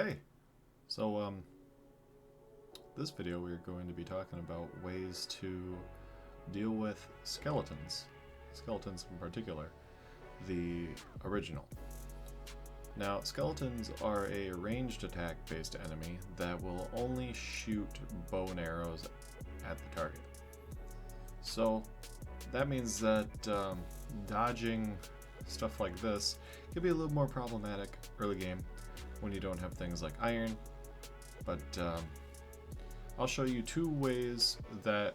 Hey! So, this video we're going to be talking about ways to deal with skeletons. Skeletons in particular. The original. Now, skeletons are a ranged attack based enemy that will only shoot bow and arrows at the target. So, that means that dodging stuff like this can be a little more problematic early game when you don't have things like iron, but I'll show you two ways that,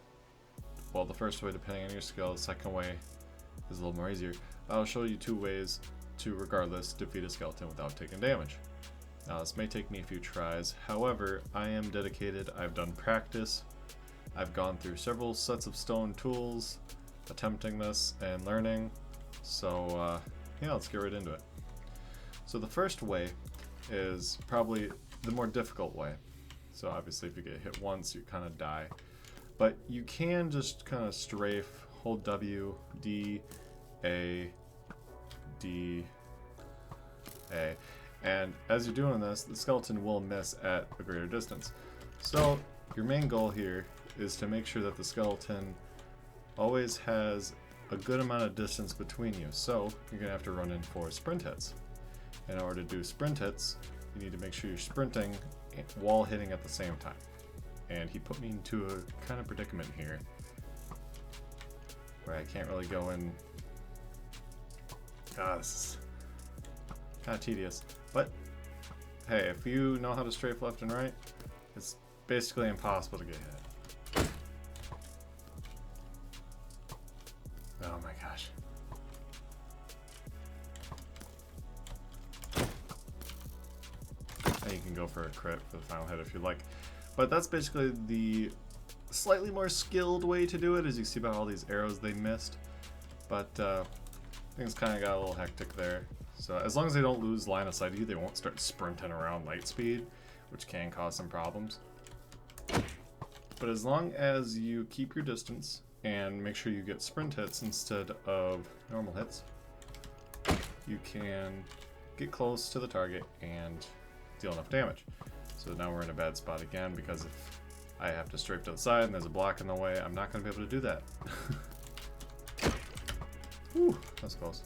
well, the first way depending on your skill, the second way is a little more easier. I'll show you two ways to regardless defeat a skeleton without taking damage. Now this may take me a few tries, however I am dedicated, I've done practice, I've gone through several sets of stone tools attempting this and learning, so yeah, let's get right into it. So the first way is probably the more difficult way. So obviously if you get hit once you kind of die, but you can just kind of strafe, hold W, D, A, D, A, and as you're doing this, the skeleton will miss at a greater distance. So your main goal here is to make sure that the skeleton always has a good amount of distance between you, so you're gonna have to run in for sprint hits. In order to do sprint hits, you need to make sure you're sprinting while hitting at the same time. And he put me into a kind of predicament here where I can't really go in. This is kind of tedious. But hey, if you know how to strafe left and right, it's basically impossible to get hit. Oh my gosh. You can go for a crit for the final hit if you like. But that's basically the slightly more skilled way to do it, as you see by all these arrows they missed. But things kind of got a little hectic there. So as long as they don't lose line of sight of you, they won't start sprinting around light speed, which can cause some problems. But as long as you keep your distance and make sure you get sprint hits instead of normal hits, you can get close to the target and deal enough damage. So now we're in a bad spot again, because if I have to strafe to the side and there's a block in the way, I'm not going to be able to do that. Whew, that's close.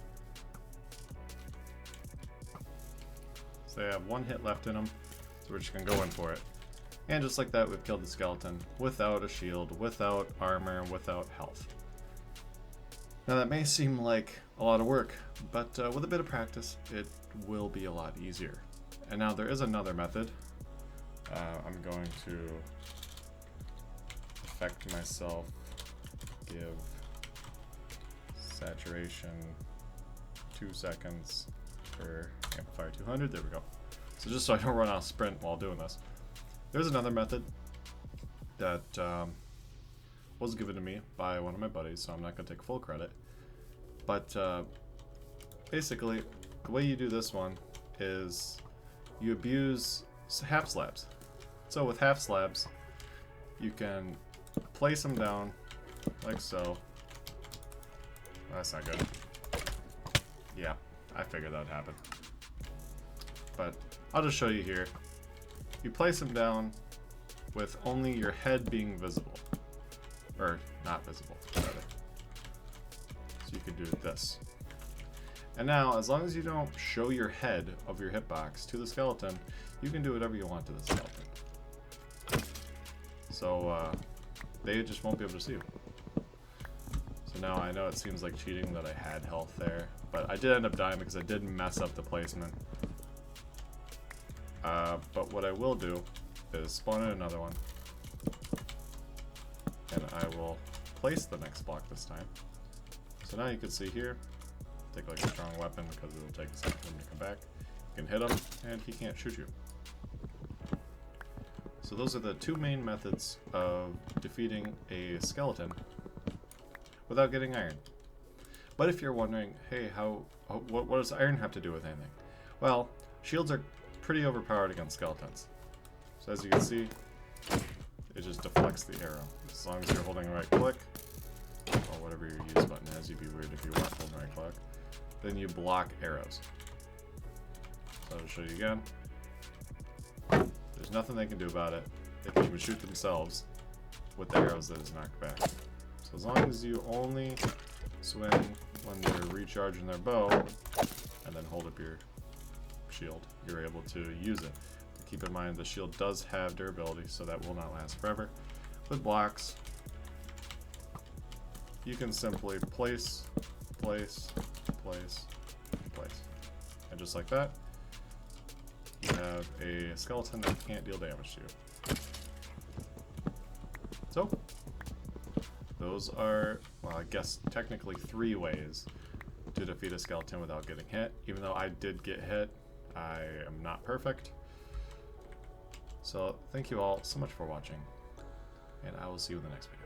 So they have one hit left in them, so we're just going to go in for it. And just like that, we've killed the skeleton without a shield, without armor, without health. Now that may seem like a lot of work, but with a bit of practice, it will be a lot easier. And now there is another method. I'm going to affect myself, give saturation 2 seconds for amplifier 200. There we go. So just so I don't run out of sprint while doing this. There's another method that was given to me by one of my buddies, so I'm not going to take full credit. But basically, the way you do this one is you abuse half slabs. So with half slabs, you can place them down like so. That's not good. Yeah, I figured that would happen. But I'll just show you here. You place them down with only your head being visible. Or not visible, rather. So you could do this. And now, as long as you don't show your head of your hitbox to the skeleton, you can do whatever you want to the skeleton. So they just won't be able to see you. So now I know it seems like cheating that I had health there, but I did end up dying because I did mess up the placement. But what I will do is spawn in another one, and I will place the next block this time. So now you can see here, take like a strong weapon because it'll take a second for him to come back. You can hit him and he can't shoot you. So those are the two main methods of defeating a skeleton without getting iron. But if you're wondering, hey, what does iron have to do with anything? Well, shields are pretty overpowered against skeletons. So as you can see, it just deflects the arrow. As long as you're holding right click, or whatever your use button is, you'd be weird if you weren't holding right click, then you block arrows. So I'll show you again. There's nothing they can do about it. They can even shoot themselves with the arrows that is knocked back. So as long as you only swing when they're recharging their bow, and then hold up your shield, you're able to use it. But keep in mind the shield does have durability, so that will not last forever. With blocks, you can simply place, place, place, place. And just like that, you have a skeleton that can't deal damage to you. So, those are, well, I guess technically 3 ways to defeat a skeleton without getting hit. Even though I did get hit, I am not perfect. So, thank you all so much for watching, and I will see you in the next video.